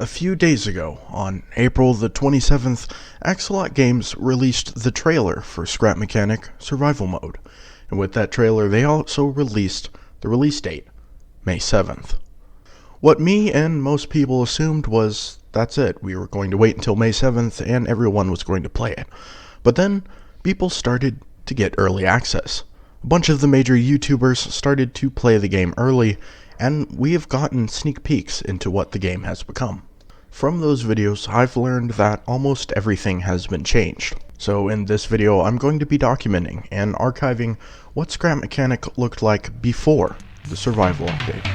A few days ago, on April the 27th, Axolot Games released the trailer for Scrap Mechanic Survival Mode, and with that trailer they also released the release date, May 7th. What me and most people assumed was that's it, we were going to wait until May 7th and everyone was going to play it. But then, people started to get early access. A bunch of the major YouTubers started to play the game early, and we have gotten sneak peeks into what the game has become. From those videos, I've learned that almost everything has been changed. So in this video, I'm going to be documenting and archiving what Scrap Mechanic looked like before the survival update.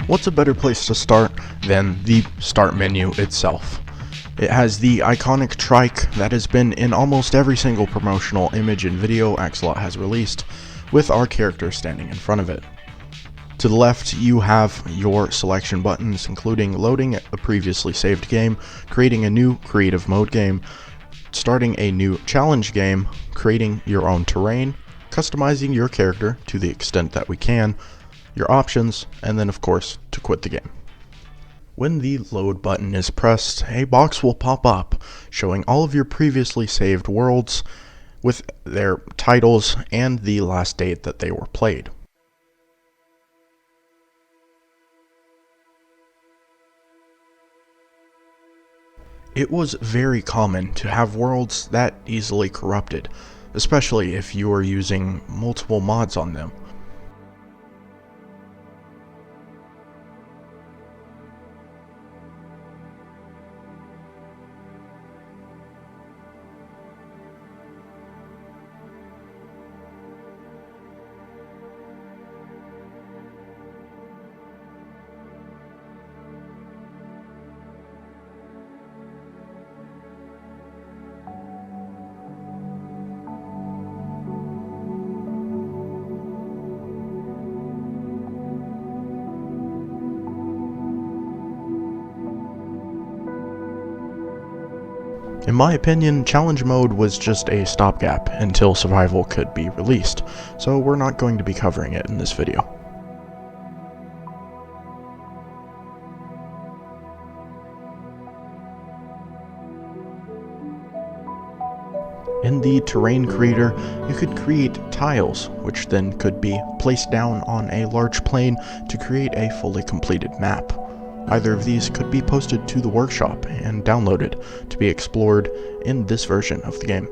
What's a better place to start than the start menu itself? It has the iconic trike that has been in almost every single promotional image and video Axolot has released, with our character standing in front of it. To the left, you have your selection buttons, including loading a previously saved game, creating a new creative mode game, starting a new challenge game, creating your own terrain, customizing your character to the extent that we can, your options, and then of course, to quit the game. When the load button is pressed, a box will pop up showing all of your previously saved worlds with their titles and the last date that they were played. It was very common to have worlds that easily corrupted, especially if you were using multiple mods on them. In my opinion, challenge mode was just a stopgap until survival could be released, so we're not going to be covering it in this video. In the terrain creator, you could create tiles, which then could be placed down on a large plane to create a fully completed map. Either of these could be posted to the workshop and downloaded to be explored in this version of the game.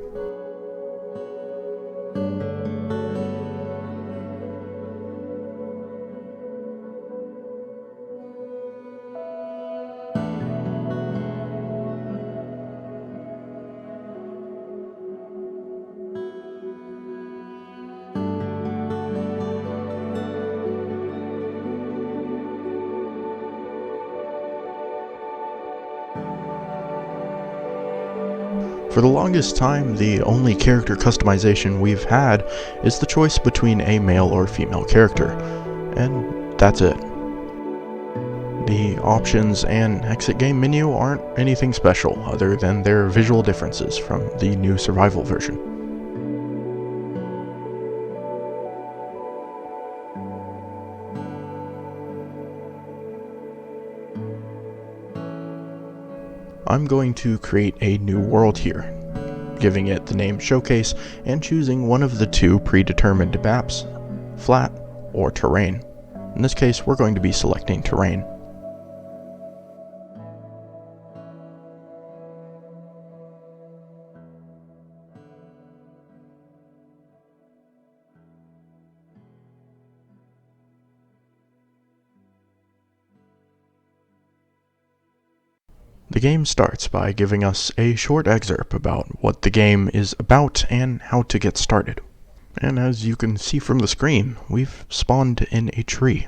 For the longest time, the only character customization we've had is the choice between a male or female character, and that's it. The options and exit game menu aren't anything special other than their visual differences from the new survival version. I'm going to create a new world here, giving it the name Showcase and choosing one of the two predetermined maps, flat or terrain. In this case, we're going to be selecting terrain. The game starts by giving us a short excerpt about what the game is about and how to get started. And as you can see from the screen, we've spawned in a tree.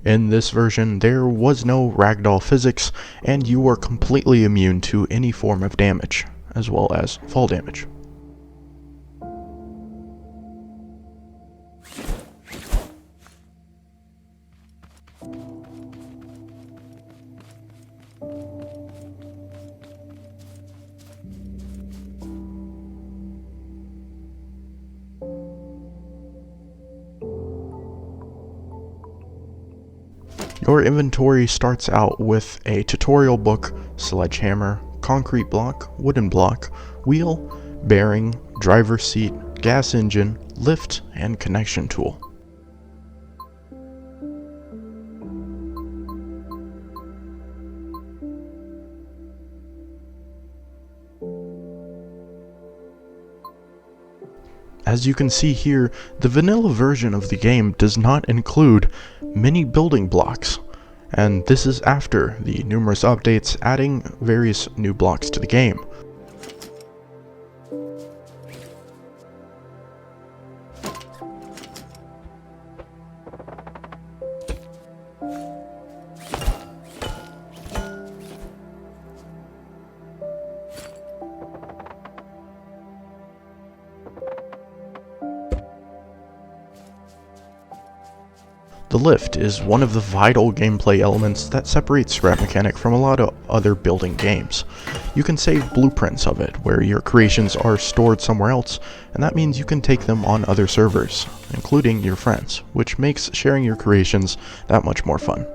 In this version, there was no ragdoll physics, and you were completely immune to any form of damage, as well as fall damage. Your inventory starts out with a tutorial book, sledgehammer, concrete block, wooden block, wheel, bearing, driver's seat, gas engine, lift, and connection tool. As you can see here, the vanilla version of the game does not include many building blocks, and this is after the numerous updates adding various new blocks to the game. The lift is one of the vital gameplay elements that separates Scrap Mechanic from a lot of other building games. You can save blueprints of it, where your creations are stored somewhere else, and that means you can take them on other servers, including your friends, which makes sharing your creations that much more fun.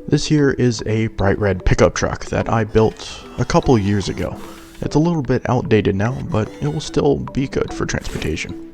This here is a bright red pickup truck that I built a couple years ago. It's a little bit outdated now, but it will still be good for transportation.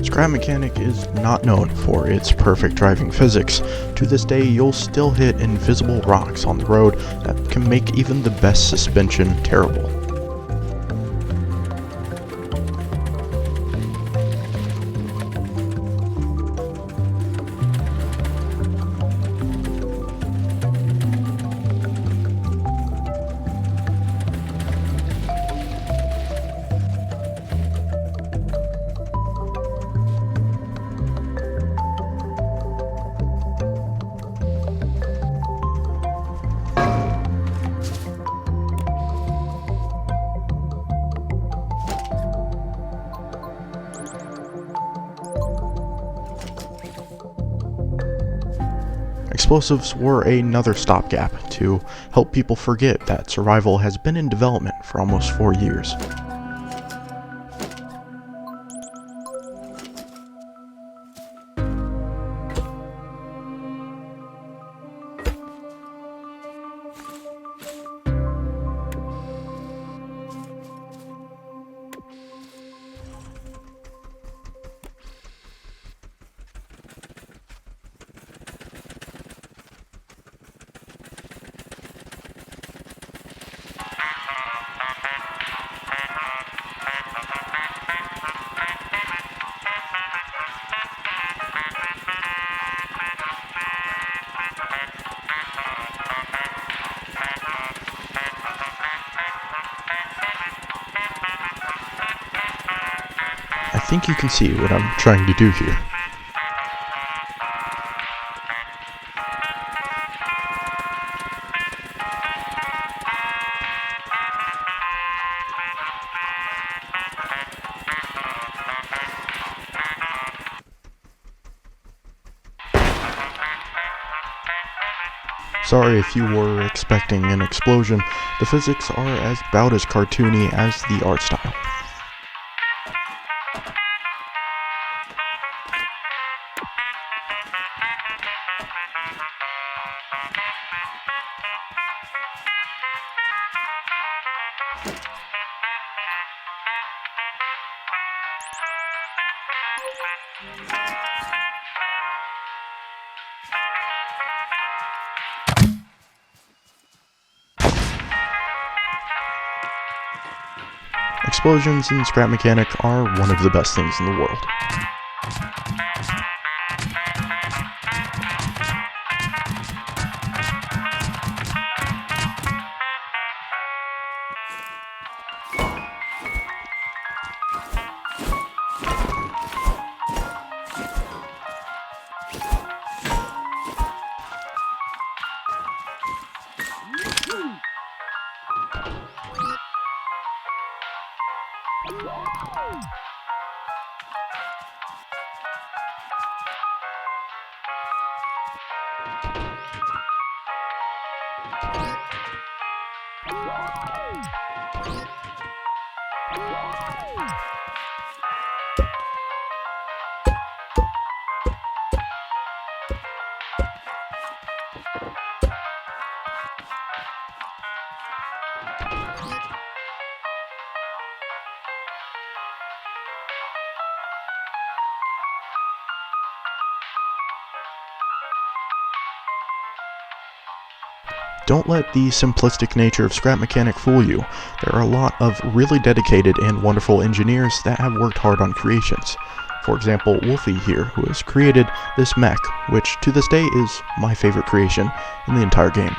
Scrap Mechanic is not known for its perfect driving physics. To this day, you'll still hit invisible rocks on the road that can make even the best suspension terrible. Explosives were another stopgap to help people forget that survival has been in development for almost 4 years. I think you can see what I'm trying to do here. Sorry if you were expecting an explosion, the physics are about as cartoony as the art style. Explosions in Scrap Mechanic are one of the best things in the world. Don't let the simplistic nature of Scrap Mechanic fool you. There are a lot of really dedicated and wonderful engineers that have worked hard on creations. For example, Wolfie here, who has created this mech, which to this day is my favorite creation in the entire game.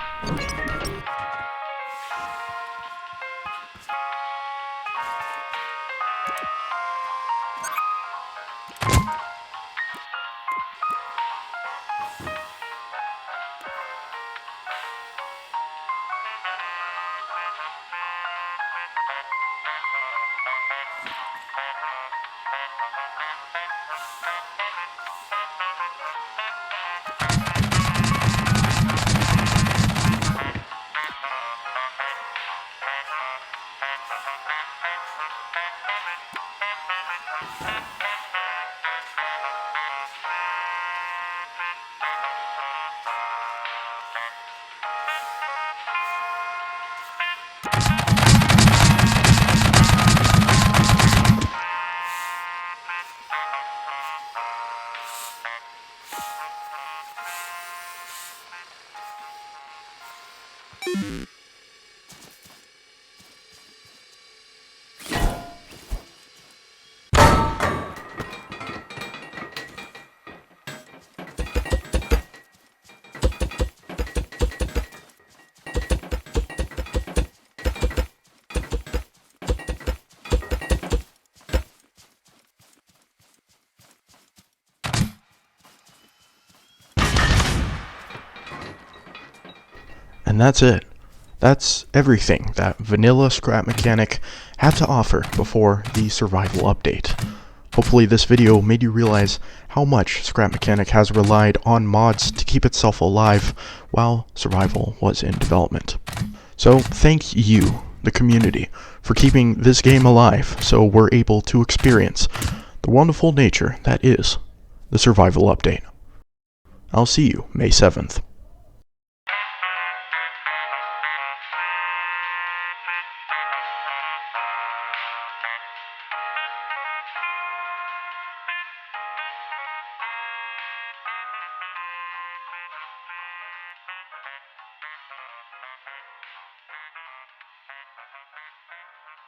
And that's it. That's everything that vanilla Scrap Mechanic had to offer before the survival update. Hopefully this video made you realize how much Scrap Mechanic has relied on mods to keep itself alive while survival was in development. So thank you, the community, for keeping this game alive so we're able to experience the wonderful nature that is the survival update. I'll see you May 7th.